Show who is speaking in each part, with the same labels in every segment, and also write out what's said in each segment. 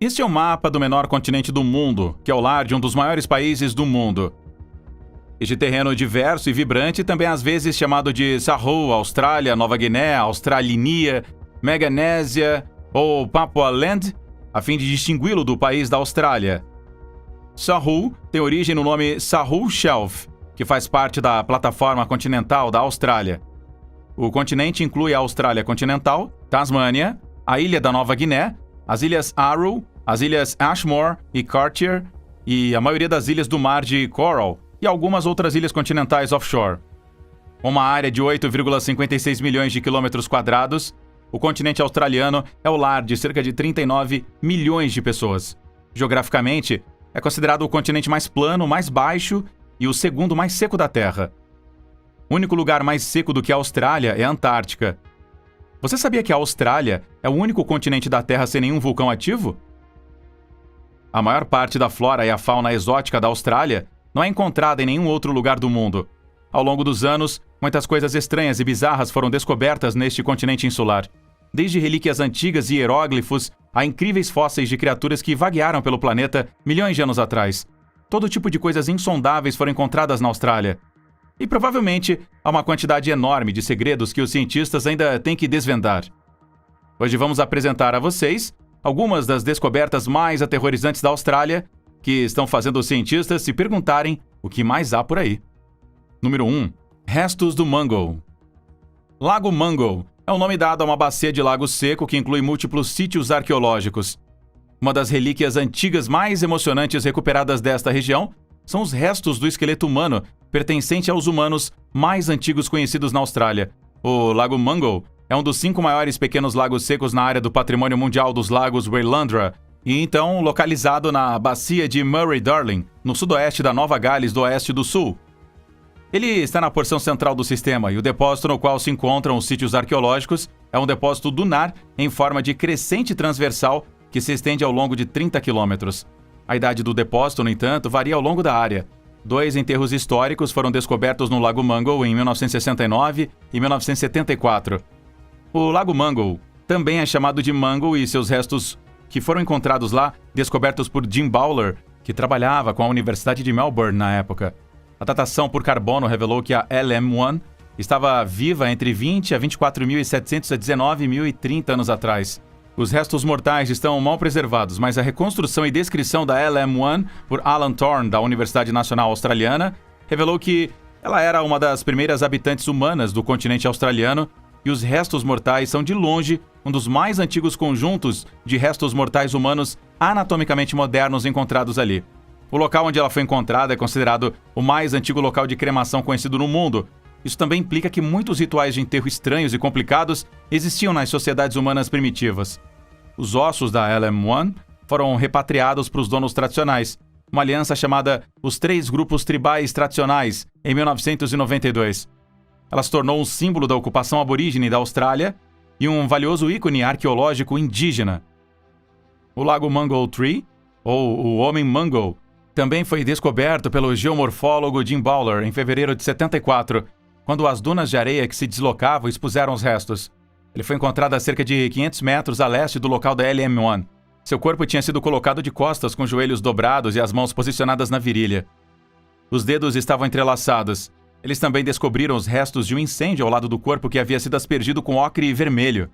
Speaker 1: Este é o mapa do menor continente do mundo, que é o lar de um dos maiores países do mundo. Este terreno diverso e vibrante, também às vezes chamado de Saru, Austrália, Nova Guiné, Australinia, Meganésia ou Papua Land, a fim de distingui-lo do país da Austrália. Saru tem origem no nome Saru Shelf, que faz parte da plataforma continental da Austrália. O continente inclui a Austrália continental, Tasmânia, a ilha da Nova Guiné, as ilhas Aru, as ilhas Ashmore e Cartier e a maioria das ilhas do mar de Coral e algumas outras ilhas continentais offshore. Com uma área de 8,56 milhões de quilômetros quadrados, o continente australiano é o lar de cerca de 39 milhões de pessoas. Geograficamente, é considerado o continente mais plano, mais baixo e o segundo mais seco da Terra. O único lugar mais seco do que a Austrália é a Antártica. Você sabia que a Austrália é o único continente da Terra sem nenhum vulcão ativo? A maior parte da flora e a fauna exótica da Austrália não é encontrada em nenhum outro lugar do mundo. Ao longo dos anos, muitas coisas estranhas e bizarras foram descobertas neste continente insular. Desde relíquias antigas e hieróglifos a incríveis fósseis de criaturas que vaguearam pelo planeta milhões de anos atrás. Todo tipo de coisas insondáveis foram encontradas na Austrália. E provavelmente há uma quantidade enorme de segredos que os cientistas ainda têm que desvendar. Hoje vamos apresentar a vocês algumas das descobertas mais aterrorizantes da Austrália que estão fazendo os cientistas se perguntarem o que mais há por aí. Número 1. Restos do Mungo. Lago Mungo é o nome dado a uma bacia de lago seco que inclui múltiplos sítios arqueológicos. Uma das relíquias antigas mais emocionantes recuperadas desta região são os restos do esqueleto humano pertencente aos humanos mais antigos conhecidos na Austrália. O Lago Mungo é um dos 5 maiores pequenos lagos secos na área do Patrimônio Mundial dos Lagos Welandra e então localizado na bacia de Murray-Darling, no sudoeste da Nova Gales do Oeste do Sul. Ele está na porção central do sistema e o depósito no qual se encontram os sítios arqueológicos é um depósito dunar em forma de crescente transversal que se estende ao longo de 30 quilômetros. A idade do depósito, no entanto, varia ao longo da área. 2 enterros históricos foram descobertos no Lago Mungo em 1969 e 1974. O Lago Mungo também é chamado de Mungo e seus restos que foram encontrados lá, descobertos por Jim Bowler, que trabalhava com a Universidade de Melbourne na época. A datação por carbono revelou que a LM1 estava viva entre 20 a 24.700 a 19.030 anos atrás. Os restos mortais estão mal preservados, mas a reconstrução e descrição da LM1 por Alan Thorne, da Universidade Nacional Australiana, revelou que ela era uma das primeiras habitantes humanas do continente australiano e os restos mortais são, de longe, um dos mais antigos conjuntos de restos mortais humanos anatomicamente modernos encontrados ali. O local onde ela foi encontrada é considerado o mais antigo local de cremação conhecido no mundo. Isso também implica que muitos rituais de enterro estranhos e complicados existiam nas sociedades humanas primitivas. Os ossos da LM1 foram repatriados para os donos tradicionais, uma aliança chamada os 3 Grupos Tribais Tradicionais, em 1992. Ela se tornou um símbolo da ocupação aborígene da Austrália e um valioso ícone arqueológico indígena. O Lago Mungo Tree, ou o Homem Mungo, também foi descoberto pelo geomorfólogo Jim Bowler em fevereiro de 74, quando as dunas de areia que se deslocavam expuseram os restos. Ele foi encontrado a cerca de 500 metros a leste do local da LM1. Seu corpo tinha sido colocado de costas com os joelhos dobrados e as mãos posicionadas na virilha. Os dedos estavam entrelaçados. Eles também descobriram os restos de um incêndio ao lado do corpo que havia sido aspergido com ocre vermelho.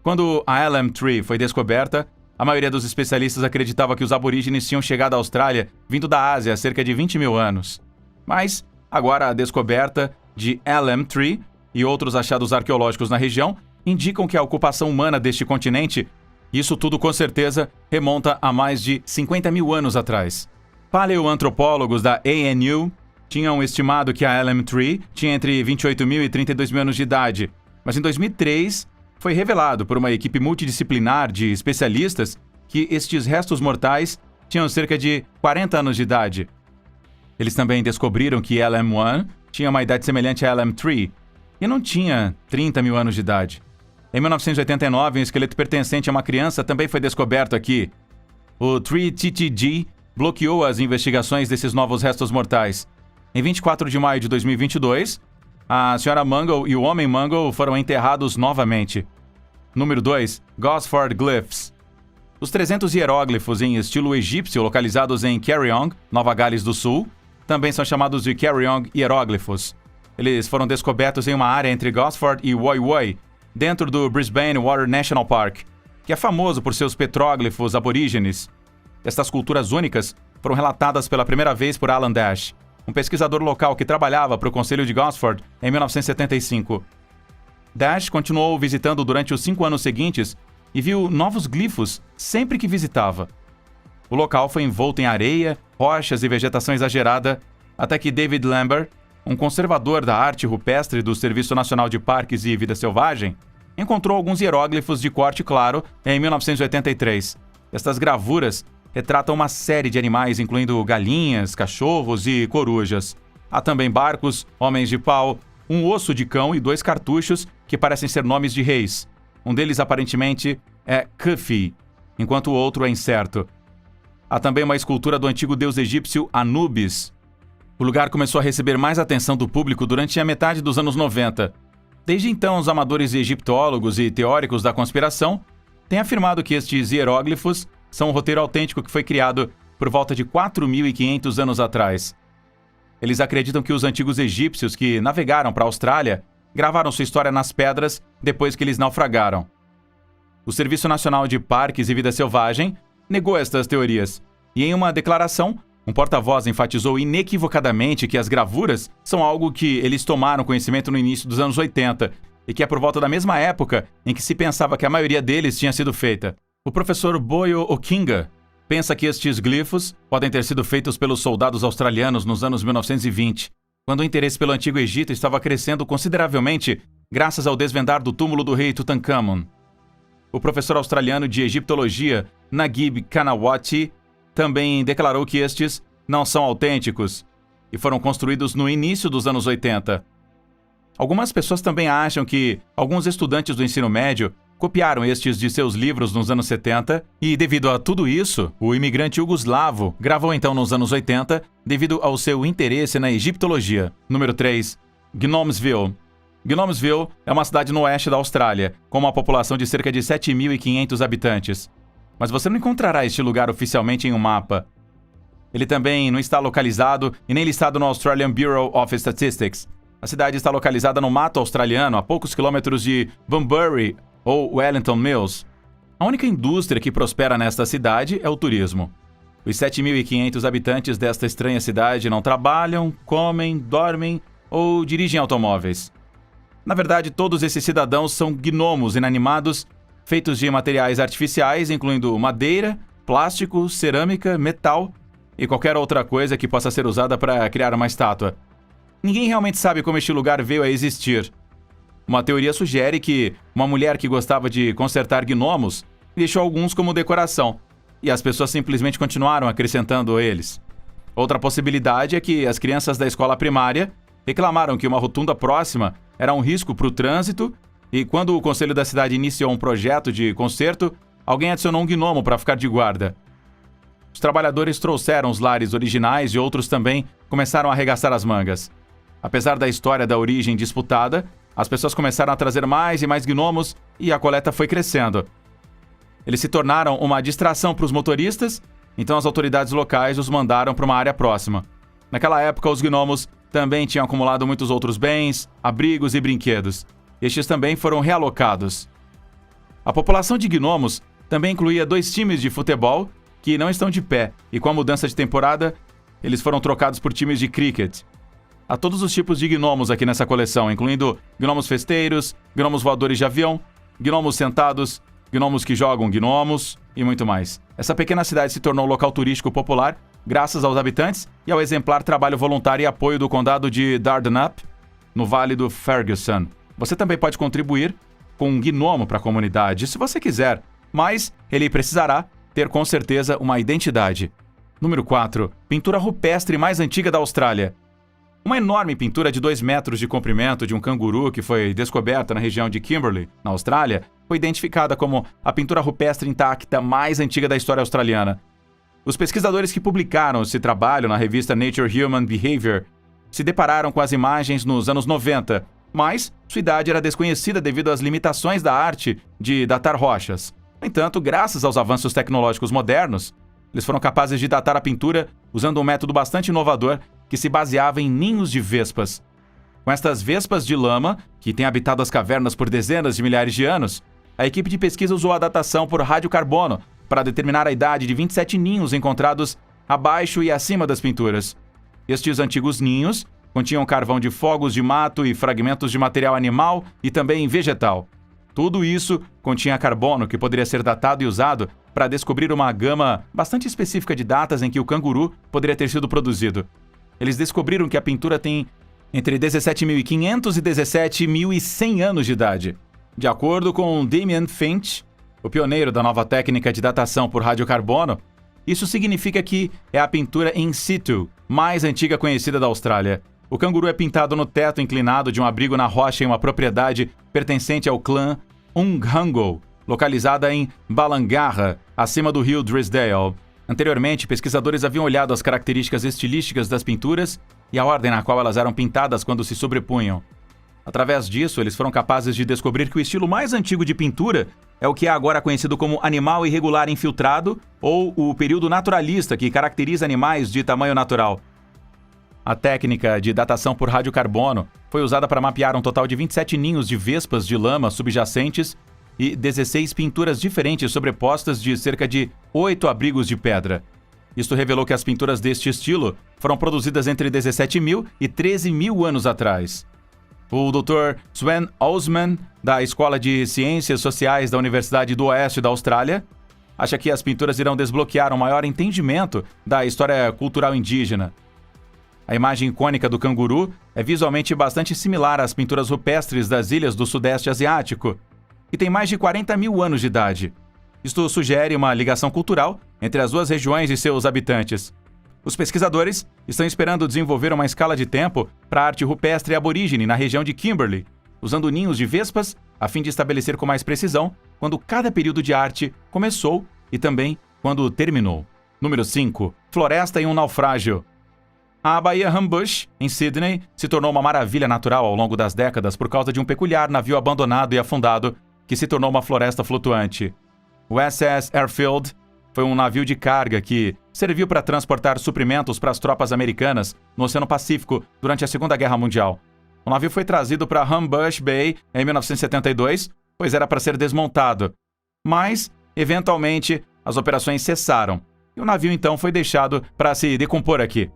Speaker 1: Quando a LM3 foi descoberta, a maioria dos especialistas acreditava que os aborígenes tinham chegado à Austrália vindo da Ásia há cerca de 20 mil anos. Mas, agora a descoberta de LM3 e outros achados arqueológicos na região indicam que a ocupação humana deste continente, isso tudo com certeza, remonta a mais de 50 mil anos atrás. Paleoantropólogos da ANU tinham estimado que a LM3 tinha entre 28 mil e 32 mil anos de idade, mas em 2003 foi revelado por uma equipe multidisciplinar de especialistas que estes restos mortais tinham cerca de 40 anos de idade. Eles também descobriram que LM1 tinha uma idade semelhante a LM3 e não tinha 30 mil anos de idade. Em 1989, um esqueleto pertencente a uma criança também foi descoberto aqui. O 3TTG bloqueou as investigações desses novos restos mortais. Em 24 de maio de 2022, a Sra. Mungo e o Homem Mungo foram enterrados novamente. Número 2. Gosford Glyphs. Os 300 hieróglifos em estilo egípcio localizados em Carryong, Nova Gales do Sul, também são chamados de Carryong hieróglifos. Eles foram descobertos em uma área entre Gosford e Woy Woy, dentro do Brisbane Water National Park, que é famoso por seus petróglifos aborígenes. Estas culturas únicas foram relatadas pela primeira vez por Alan Dash, um pesquisador local que trabalhava para o Conselho de Gosford em 1975. Dash continuou visitando durante os 5 anos seguintes e viu novos glifos sempre que visitava. O local foi envolto em areia, rochas e vegetação exagerada, até que David Lambert, um conservador da arte rupestre do Serviço Nacional de Parques e Vida Selvagem, encontrou alguns hieróglifos de corte claro em 1983. Estas gravuras retratam uma série de animais, incluindo galinhas, cachorros e corujas. Há também barcos, homens de pau, um osso de cão e 2 cartuchos que parecem ser nomes de reis. Um deles aparentemente é Khufu, enquanto o outro é incerto. Há também uma escultura do antigo deus egípcio Anubis. O lugar começou a receber mais atenção do público durante a metade dos anos 90. Desde então, os amadores egiptólogos e teóricos da conspiração têm afirmado que estes hieróglifos são um roteiro autêntico que foi criado por volta de 4.500 anos atrás. Eles acreditam que os antigos egípcios que navegaram para a Austrália gravaram sua história nas pedras depois que eles naufragaram. O Serviço Nacional de Parques e Vida Selvagem negou estas teorias, e em uma declaração, um porta-voz enfatizou inequivocadamente que as gravuras são algo que eles tomaram conhecimento no início dos anos 80 e que é por volta da mesma época em que se pensava que a maioria deles tinha sido feita. O professor Boyo Okinga pensa que estes glifos podem ter sido feitos pelos soldados australianos nos anos 1920, quando o interesse pelo Antigo Egito estava crescendo consideravelmente graças ao desvendar do túmulo do rei Tutankhamun. O professor australiano de egiptologia Naguib Kanawati também declarou que estes não são autênticos e foram construídos no início dos anos 80. Algumas pessoas também acham que alguns estudantes do ensino médio copiaram estes de seus livros nos anos 70 e, devido a tudo isso, o imigrante iugoslavo gravou então nos anos 80 devido ao seu interesse na egiptologia. Número 3. Gnomesville. Gnomesville é uma cidade no oeste da Austrália, com uma população de cerca de 7.500 habitantes. Mas você não encontrará este lugar oficialmente em um mapa. Ele também não está localizado e nem listado no Australian Bureau of Statistics. A cidade está localizada no mato australiano, a poucos quilômetros de Bunbury ou Wellington Mills. A única indústria que prospera nesta cidade é o turismo. Os 7.500 habitantes desta estranha cidade não trabalham, comem, dormem ou dirigem automóveis. Na verdade, todos esses cidadãos são gnomos inanimados, feitos de materiais artificiais, incluindo madeira, plástico, cerâmica, metal e qualquer outra coisa que possa ser usada para criar uma estátua. Ninguém realmente sabe como este lugar veio a existir. Uma teoria sugere que uma mulher que gostava de consertar gnomos deixou alguns como decoração, e as pessoas simplesmente continuaram acrescentando eles. Outra possibilidade é que as crianças da escola primária reclamaram que uma rotunda próxima era um risco para o trânsito, e quando o conselho da cidade iniciou um projeto de conserto, alguém adicionou um gnomo para ficar de guarda. Os trabalhadores trouxeram os lares originais e outros também começaram a arregaçar as mangas. Apesar da história da origem disputada, as pessoas começaram a trazer mais e mais gnomos e a coleta foi crescendo. Eles se tornaram uma distração para os motoristas, então as autoridades locais os mandaram para uma área próxima. Naquela época, os gnomos também tinham acumulado muitos outros bens, abrigos e brinquedos. Estes também foram realocados. A população de gnomos também incluía 2 times de futebol que não estão de pé, e com a mudança de temporada, eles foram trocados por times de cricket. Há todos os tipos de gnomos aqui nessa coleção, incluindo gnomos festeiros, gnomos voadores de avião, gnomos sentados, gnomos que jogam gnomos e muito mais. Essa pequena cidade se tornou um local turístico popular graças aos habitantes e ao exemplar trabalho voluntário e apoio do condado de Dardanup, no Vale do Ferguson. Você também pode contribuir com um gnomo para a comunidade, se você quiser, mas ele precisará ter com certeza uma identidade. Número 4. Pintura rupestre mais antiga da Austrália. Uma enorme pintura de 2 metros de comprimento de um canguru que foi descoberta na região de Kimberley, na Austrália, foi identificada como a pintura rupestre intacta mais antiga da história australiana. Os pesquisadores que publicaram esse trabalho na revista Nature Human Behavior se depararam com as imagens nos anos 90, mas sua idade era desconhecida devido às limitações da arte de datar rochas. No entanto, graças aos avanços tecnológicos modernos, eles foram capazes de datar a pintura usando um método bastante inovador que se baseava em ninhos de vespas. Com estas vespas de lama, que têm habitado as cavernas por dezenas de milhares de anos, a equipe de pesquisa usou a datação por radiocarbono para determinar a idade de 27 ninhos encontrados abaixo e acima das pinturas. Estes antigos ninhos continham carvão de fogos de mato e fragmentos de material animal e também vegetal. Tudo isso continha carbono que poderia ser datado e usado para descobrir uma gama bastante específica de datas em que o canguru poderia ter sido produzido. Eles descobriram que a pintura tem entre 17.500 e 17.100 anos de idade. De acordo com Damien Finch, o pioneiro da nova técnica de datação por radiocarbono, isso significa que é a pintura in situ mais antiga conhecida da Austrália. O canguru é pintado no teto inclinado de um abrigo na rocha em uma propriedade pertencente ao clã Unghangol, localizada em Balangarra, acima do rio Drisdale. Anteriormente, pesquisadores haviam olhado as características estilísticas das pinturas e a ordem na qual elas eram pintadas quando se sobrepunham. Através disso, eles foram capazes de descobrir que o estilo mais antigo de pintura é o que é agora conhecido como animal irregular infiltrado ou o período naturalista, que caracteriza animais de tamanho natural. A técnica de datação por radiocarbono foi usada para mapear um total de 27 ninhos de vespas de lama subjacentes e 16 pinturas diferentes sobrepostas de cerca de 8 abrigos de pedra. Isto revelou que as pinturas deste estilo foram produzidas entre 17.000 e 13.000 anos atrás. O Dr. Sven Osman, da Escola de Ciências Sociais da Universidade do Oeste da Austrália, acha que as pinturas irão desbloquear um maior entendimento da história cultural indígena. A imagem icônica do canguru é visualmente bastante similar às pinturas rupestres das ilhas do Sudeste Asiático, que tem mais de 40.000 anos de idade. Isto sugere uma ligação cultural entre as duas regiões e seus habitantes. Os pesquisadores estão esperando desenvolver uma escala de tempo para a arte rupestre aborígene na região de Kimberley, usando ninhos de vespas a fim de estabelecer com mais precisão quando cada período de arte começou e também quando terminou. Número 5. Floresta em um naufrágio. A Baía Humbush, em Sydney, se tornou uma maravilha natural ao longo das décadas por causa de um peculiar navio abandonado e afundado que se tornou uma floresta flutuante. O SS Airfield foi um navio de carga que serviu para transportar suprimentos para as tropas americanas no Oceano Pacífico durante a Segunda Guerra Mundial. O navio foi trazido para Humbush Bay em 1972, pois era para ser desmontado. Mas, eventualmente, as operações cessaram e o navio então foi deixado para se decompor aqui.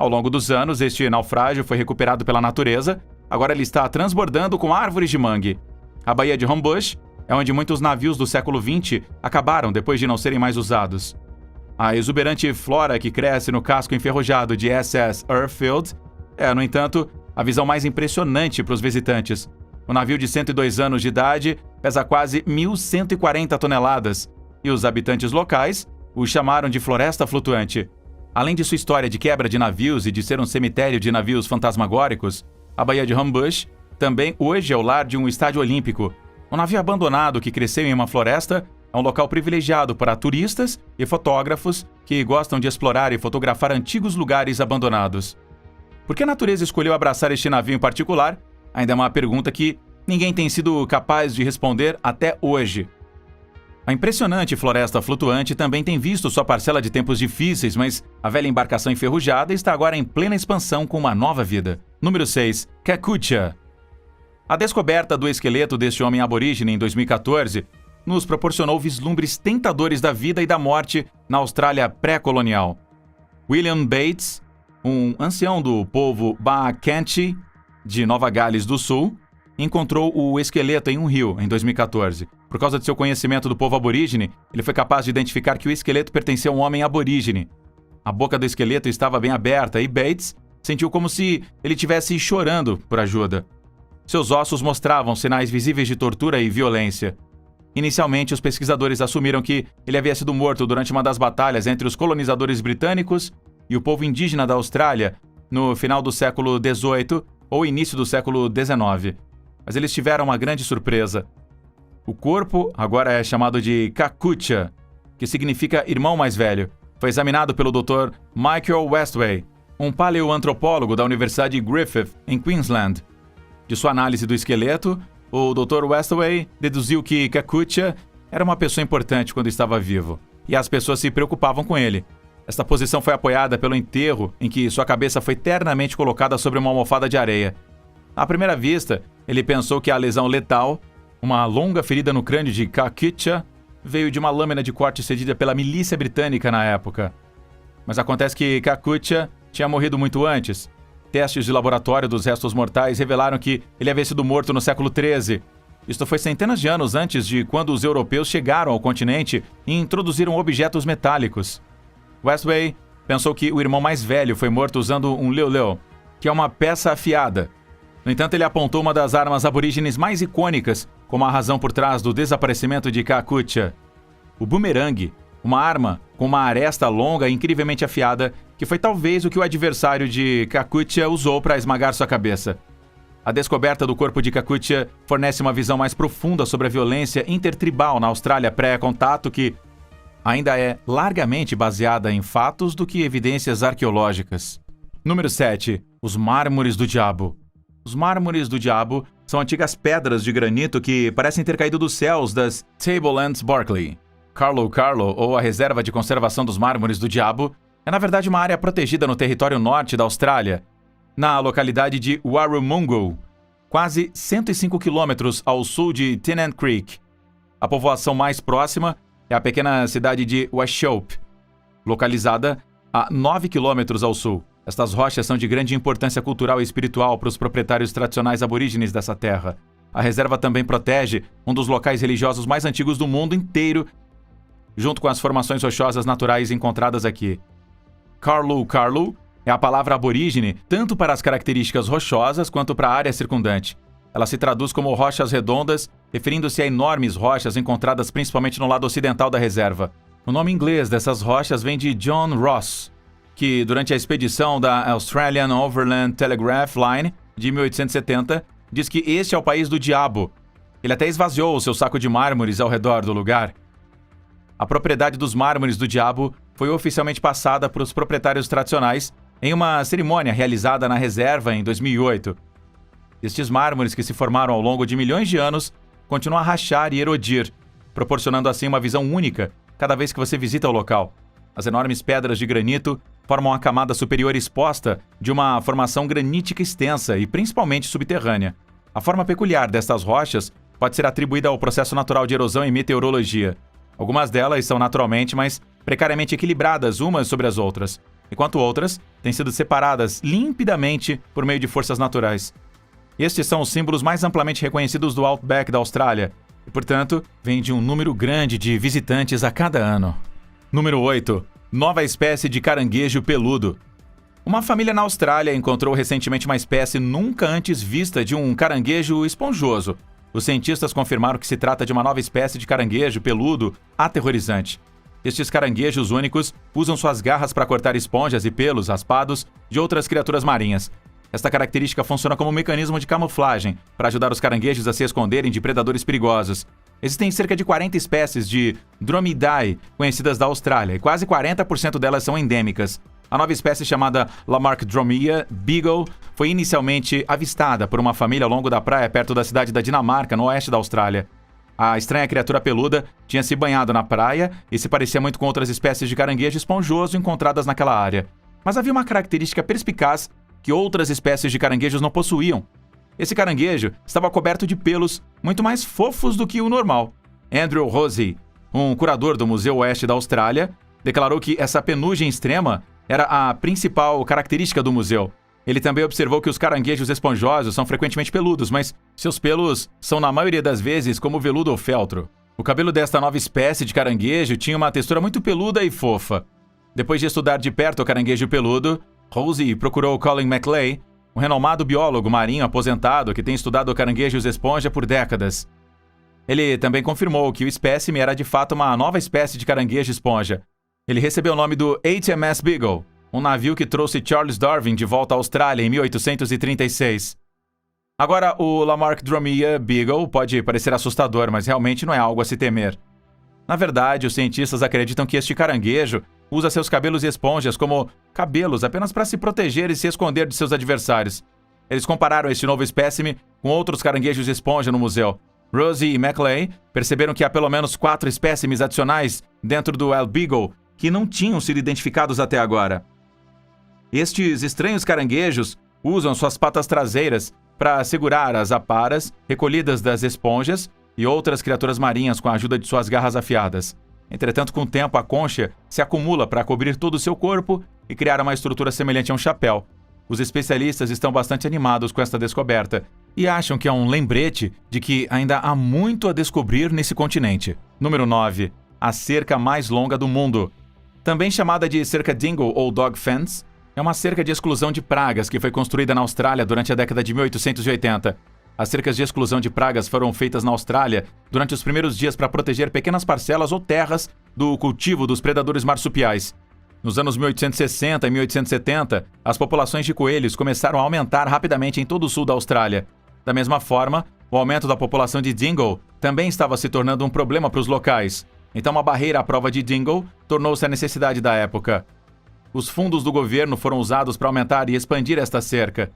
Speaker 1: Ao longo dos anos, este naufrágio foi recuperado pela natureza, agora ele está transbordando com árvores de mangue. A Baía de Humbush é onde muitos navios do século XX acabaram depois de não serem mais usados. A exuberante flora que cresce no casco enferrujado de SS Airfield é, no entanto, a visão mais impressionante para os visitantes. O navio de 102 anos de idade pesa quase 1.140 toneladas e os habitantes locais o chamaram de floresta flutuante. Além de sua história de quebra de navios e de ser um cemitério de navios fantasmagóricos, a Baía de Humbush também hoje é o lar de um estádio olímpico. Um navio abandonado que cresceu em uma floresta é um local privilegiado para turistas e fotógrafos que gostam de explorar e fotografar antigos lugares abandonados. Por que a natureza escolheu abraçar este navio em particular? Ainda é uma pergunta que ninguém tem sido capaz de responder até hoje. A impressionante floresta flutuante também tem visto sua parcela de tempos difíceis, mas a velha embarcação enferrujada está agora em plena expansão com uma nova vida. Número 6. Kakucha. A descoberta do esqueleto deste homem aborígene em 2014 nos proporcionou vislumbres tentadores da vida e da morte na Austrália pré-colonial. William Bates, um ancião do povo Baakantji, de Nova Gales do Sul, encontrou o esqueleto em um rio em 2014. Por causa de seu conhecimento do povo aborígene, ele foi capaz de identificar que o esqueleto pertencia a um homem aborígene. A boca do esqueleto estava bem aberta e Bates sentiu como se ele estivesse chorando por ajuda. Seus ossos mostravam sinais visíveis de tortura e violência. Inicialmente, os pesquisadores assumiram que ele havia sido morto durante uma das batalhas entre os colonizadores britânicos e o povo indígena da Austrália no final do século XVIII ou início do século XIX. Mas eles tiveram uma grande surpresa. O corpo agora é chamado de Kakucha, que significa irmão mais velho. Foi examinado pelo Dr. Michael Westway, um paleoantropólogo da Universidade Griffith, em Queensland. De sua análise do esqueleto, o Dr. Westway deduziu que Kakucha era uma pessoa importante quando estava vivo, e as pessoas se preocupavam com ele. Esta posição foi apoiada pelo enterro, em que sua cabeça foi ternamente colocada sobre uma almofada de areia. À primeira vista, ele pensou que a lesão letal, uma longa ferida no crânio de Kakutcha, veio de uma lâmina de corte cedida pela milícia britânica na época. Mas acontece que Kakutcha tinha morrido muito antes. Testes de laboratório dos restos mortais revelaram que ele havia sido morto no século XIII. Isto foi centenas de anos antes de quando os europeus chegaram ao continente e introduziram objetos metálicos. Westway pensou que o irmão mais velho foi morto usando um leoleu, que é uma peça afiada. No entanto, ele apontou uma das armas aborígenes mais icônicas como a razão por trás do desaparecimento de Kakutcha: o bumerangue, uma arma com uma aresta longa e incrivelmente afiada, que foi talvez o que o adversário de Kakutcha usou para esmagar sua cabeça. A descoberta do corpo de Kakutcha fornece uma visão mais profunda sobre a violência intertribal na Austrália pré-contato, que ainda é largamente baseada em fatos do que evidências arqueológicas. Número 7. Os Mármores do Diabo. Os Mármores do Diabo são antigas pedras de granito que parecem ter caído dos céus das Tablelands Barkly. Carlo Carlo, ou a Reserva de Conservação dos Mármores do Diabo, é na verdade uma área protegida no território norte da Austrália, na localidade de Warrumungu, quase 105 quilômetros ao sul de Tennant Creek. A povoação mais próxima é a pequena cidade de Wauchope, localizada a 9 quilômetros ao sul. Estas rochas são de grande importância cultural e espiritual para os proprietários tradicionais aborígenes dessa terra. A reserva também protege um dos locais religiosos mais antigos do mundo inteiro, junto com as formações rochosas naturais encontradas aqui. Carlo Carlo é a palavra aborígene tanto para as características rochosas quanto para a área circundante. Ela se traduz como rochas redondas, referindo-se a enormes rochas encontradas principalmente no lado ocidental da reserva. O nome inglês dessas rochas vem de John Ross, que durante a expedição da Australian Overland Telegraph Line de 1870 diz que este é o país do diabo. Ele até esvaziou o seu saco de mármores ao redor do lugar. A propriedade dos Mármores do Diabo foi oficialmente passada para os proprietários tradicionais em uma cerimônia realizada na reserva em 2008. Estes mármores, que se formaram ao longo de milhões de anos, continuam a rachar e erodir, proporcionando assim uma visão única cada vez que você visita o local. As enormes pedras de granito formam a camada superior exposta de uma formação granítica extensa e principalmente subterrânea. A forma peculiar destas rochas pode ser atribuída ao processo natural de erosão e meteorologia. Algumas delas são naturalmente, mas precariamente equilibradas umas sobre as outras, enquanto outras têm sido separadas limpidamente por meio de forças naturais. Estes são os símbolos mais amplamente reconhecidos do Outback da Austrália e, portanto, vêm de um número grande de visitantes a cada ano. Número 8. Nova espécie de caranguejo peludo. Uma família na Austrália encontrou recentemente uma espécie nunca antes vista de um caranguejo esponjoso. Os cientistas confirmaram que se trata de uma nova espécie de caranguejo peludo aterrorizante. Estes caranguejos únicos usam suas garras para cortar esponjas e pelos raspados de outras criaturas marinhas. Esta característica funciona como um mecanismo de camuflagem para ajudar os caranguejos a se esconderem de predadores perigosos. Existem cerca de 40 espécies de Dromidae conhecidas da Austrália e quase 40% delas são endêmicas. A nova espécie, chamada Lamarckdromia beagle, foi inicialmente avistada por uma família ao longo da praia perto da cidade da Dinamarca, no oeste da Austrália. A estranha criatura peluda tinha se banhado na praia e se parecia muito com outras espécies de caranguejo esponjoso encontradas naquela área. Mas havia uma característica perspicaz que outras espécies de caranguejos não possuíam. Esse caranguejo estava coberto de pelos muito mais fofos do que o normal. Andrew Rosey, um curador do Museu Oeste da Austrália, declarou que essa penugem extrema era a principal característica do museu. Ele também observou que os caranguejos esponjosos são frequentemente peludos, mas seus pelos são na maioria das vezes como veludo ou feltro. O cabelo desta nova espécie de caranguejo tinha uma textura muito peluda e fofa. Depois de estudar de perto o caranguejo peludo, Rosey procurou Colin McLeay, um renomado biólogo marinho aposentado que tem estudado caranguejos esponja por décadas. Ele também confirmou que o espécime era de fato uma nova espécie de caranguejo esponja. Ele recebeu o nome do HMS Beagle, um navio que trouxe Charles Darwin de volta à Austrália em 1836. Agora, o Lamarckdromia beagle pode parecer assustador, mas realmente não é algo a se temer. Na verdade, os cientistas acreditam que este caranguejo usa seus cabelos e esponjas como cabelos apenas para se proteger e se esconder de seus adversários. Eles compararam este novo espécime com outros caranguejos esponja no museu. Rosie e Maclay perceberam que há pelo menos 4 espécimes adicionais dentro do El Beagle que não tinham sido identificados até agora. Estes estranhos caranguejos usam suas patas traseiras para segurar as aparas recolhidas das esponjas e outras criaturas marinhas com a ajuda de suas garras afiadas. Entretanto, com o tempo, a concha se acumula para cobrir todo o seu corpo e criar uma estrutura semelhante a um chapéu. Os especialistas estão bastante animados com esta descoberta e acham que é um lembrete de que ainda há muito a descobrir nesse continente. Número 9. A cerca mais longa do mundo. Também chamada de cerca Dingle ou Dog Fence, é uma cerca de exclusão de pragas que foi construída na Austrália durante a década de 1880. As cercas de exclusão de pragas foram feitas na Austrália durante os primeiros dias para proteger pequenas parcelas ou terras do cultivo dos predadores marsupiais. Nos anos 1860 e 1870, as populações de coelhos começaram a aumentar rapidamente em todo o sul da Austrália. Da mesma forma, o aumento da população de dingo também estava se tornando um problema para os locais. Então, uma barreira à prova de dingo tornou-se a necessidade da época. Os fundos do governo foram usados para aumentar e expandir esta cerca.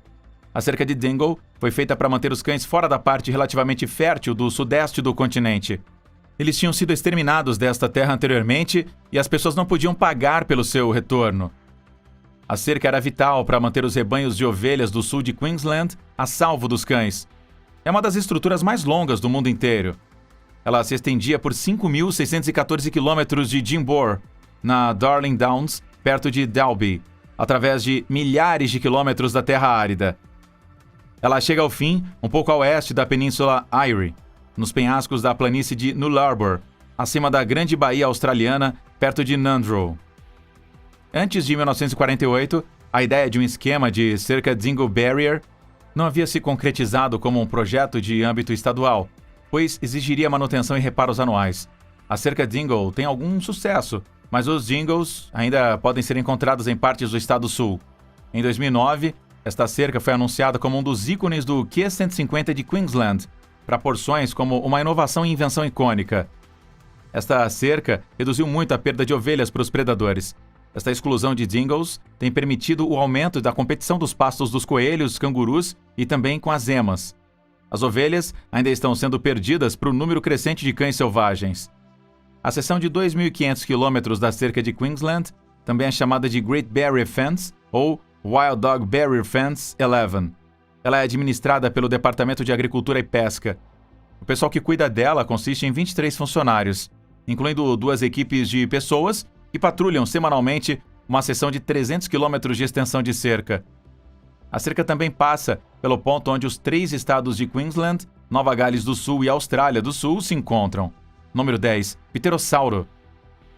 Speaker 1: A cerca de dingo foi feita para manter os cães fora da parte relativamente fértil do sudeste do continente. Eles tinham sido exterminados desta terra anteriormente e as pessoas não podiam pagar pelo seu retorno. A cerca era vital para manter os rebanhos de ovelhas do sul de Queensland a salvo dos cães. É uma das estruturas mais longas do mundo inteiro. Ela se estendia por 5.614 quilômetros de Jimbour, na Darling Downs, perto de Dalby, através de milhares de quilômetros da terra árida. Ela chega ao fim, um pouco a oeste da Península Eyre, nos penhascos da planície de Nullarbor, acima da Grande Baía Australiana, perto de Nundrow. Antes de 1948, a ideia de um esquema de cerca Dingle Barrier não havia se concretizado como um projeto de âmbito estadual, pois exigiria manutenção e reparos anuais. A cerca Dingle tem algum sucesso, mas os dingles ainda podem ser encontrados em partes do estado sul. Em 2009, esta cerca foi anunciada como um dos ícones do Q150 de Queensland, para porções como uma inovação e invenção icônica. Esta cerca reduziu muito a perda de ovelhas para os predadores. Esta exclusão de dingles tem permitido o aumento da competição dos pastos dos coelhos, cangurus e também com as emas. As ovelhas ainda estão sendo perdidas para o número crescente de cães selvagens. A seção de 2.500 quilômetros da cerca de Queensland também é chamada de Great Barrier Fence ou Wild Dog Barrier Fence 11. Ela é administrada pelo Departamento de Agricultura e Pesca. O pessoal que cuida dela consiste em 23 funcionários, incluindo 2 equipes de pessoas que patrulham semanalmente uma seção de 300 quilômetros de extensão de cerca. A cerca também passa pelo ponto onde os 3 estados de Queensland, Nova Gales do Sul e Austrália do Sul se encontram. Número 10. Pterossauro.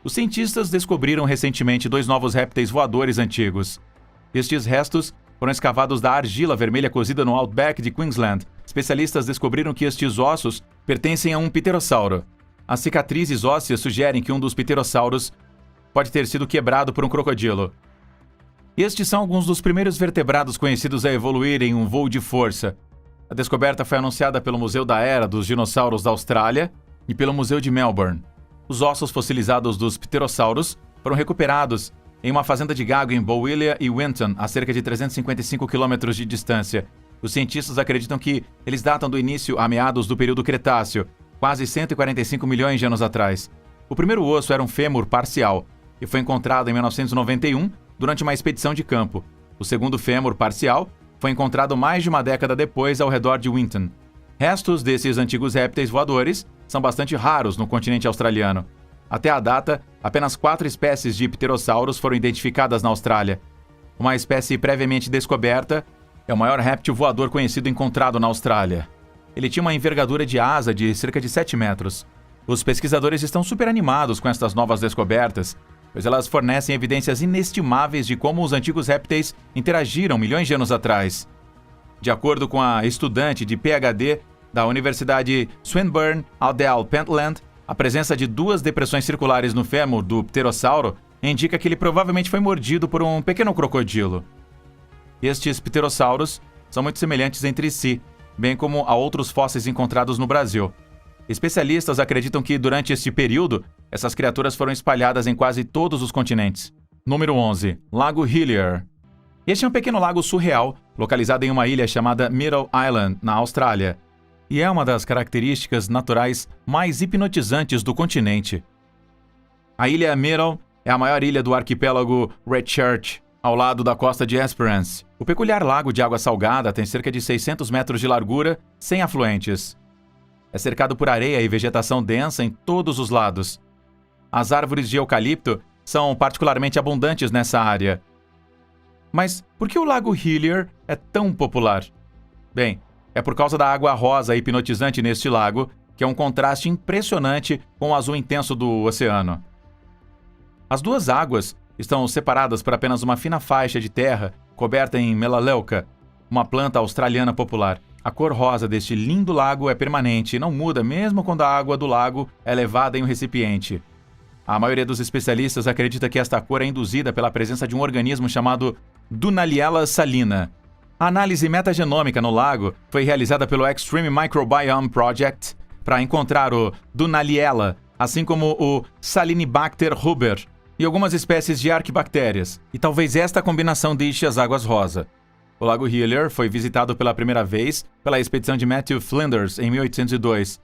Speaker 1: Os cientistas descobriram recentemente 2 novos répteis voadores antigos. Estes restos foram escavados da argila vermelha cozida no Outback de Queensland. Especialistas descobriram que estes ossos pertencem a um pterossauro. As cicatrizes ósseas sugerem que um dos pterossauros pode ter sido quebrado por um crocodilo. Estes são alguns dos primeiros vertebrados conhecidos a evoluir em um voo de força. A descoberta foi anunciada pelo Museu da Era dos Dinossauros da Austrália e pelo Museu de Melbourne. Os ossos fossilizados dos pterossauros foram recuperados em uma fazenda de gago em Bowillia e Winton, a cerca de 355 quilômetros de distância. Os cientistas acreditam que eles datam do início a meados do período Cretáceo, quase 145 milhões de anos atrás. O primeiro osso era um fêmur parcial e foi encontrado em 1991 durante uma expedição de campo. O segundo fêmur parcial foi encontrado mais de uma década depois ao redor de Winton. Restos desses antigos répteis voadores são bastante raros no continente australiano. Até a data, apenas 4 espécies de pterossauros foram identificadas na Austrália. Uma espécie previamente descoberta é o maior réptil voador conhecido encontrado na Austrália. Ele tinha uma envergadura de asa de cerca de 7 metros. Os pesquisadores estão super animados com estas novas descobertas, pois elas fornecem evidências inestimáveis de como os antigos répteis interagiram milhões de anos atrás. De acordo com a estudante de PhD da Universidade Swinburne Aldale Pentland, a presença de 2 depressões circulares no fêmur do pterossauro indica que ele provavelmente foi mordido por um pequeno crocodilo. Estes pterossauros são muito semelhantes entre si, bem como a outros fósseis encontrados no Brasil. Especialistas acreditam que, durante este período, essas criaturas foram espalhadas em quase todos os continentes. Número 11. Lago Hillier. Este é um pequeno lago surreal, localizado em uma ilha chamada Middle Island, na Austrália. e é uma das características naturais mais hipnotizantes do continente. A ilha Middle é a maior ilha do arquipélago Redchurch, ao lado da costa de Esperance. O peculiar lago de água salgada tem cerca de 600 metros de largura, sem afluentes. É cercado por areia e vegetação densa em todos os lados. As árvores de eucalipto são particularmente abundantes nessa área. Mas por que o Lago Hillier é tão popular? Bem, é por causa da água rosa hipnotizante neste lago, que é um contraste impressionante com o azul intenso do oceano. As duas águas estão separadas por apenas uma fina faixa de terra coberta em melaleuca, uma planta australiana popular. A cor rosa deste lindo lago é permanente e não muda mesmo quando a água do lago é levada em um recipiente. A maioria dos especialistas acredita que esta cor é induzida pela presença de um organismo chamado Dunaliella salina. A análise metagenômica no lago foi realizada pelo Extreme Microbiome Project para encontrar o Dunaliella, assim como o Salinibacter ruber e algumas espécies de arquibactérias, e talvez esta combinação deixe as águas rosa. O Lago Hillier foi visitado pela primeira vez pela expedição de Matthew Flinders em 1802.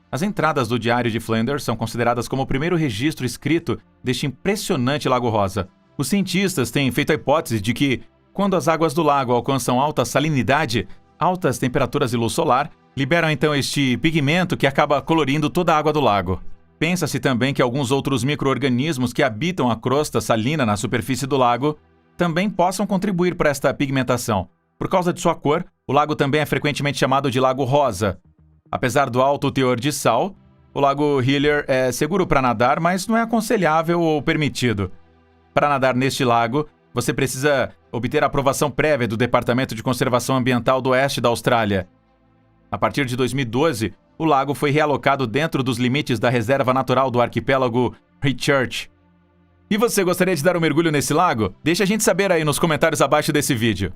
Speaker 1: As entradas do Diário de Flinders são consideradas como o primeiro registro escrito deste impressionante Lago Rosa. Os cientistas têm feito a hipótese de que, quando as águas do lago alcançam alta salinidade, altas temperaturas e luz solar, liberam então este pigmento que acaba colorindo toda a água do lago. Pensa-se também que alguns outros micro-organismos que habitam a crosta salina na superfície do lago também possam contribuir para esta pigmentação. Por causa de sua cor, o lago também é frequentemente chamado de Lago Rosa. Apesar do alto teor de sal, o Lago Hillier é seguro para nadar, mas não é aconselhável ou permitido. Para nadar neste lago, você precisa obter a aprovação prévia do Departamento de Conservação Ambiental do Oeste da Austrália. A partir de 2012, o lago foi realocado dentro dos limites da Reserva Natural do Arquipélago Redchurch. E você gostaria de dar um mergulho nesse lago? Deixa a gente saber aí nos comentários abaixo desse vídeo.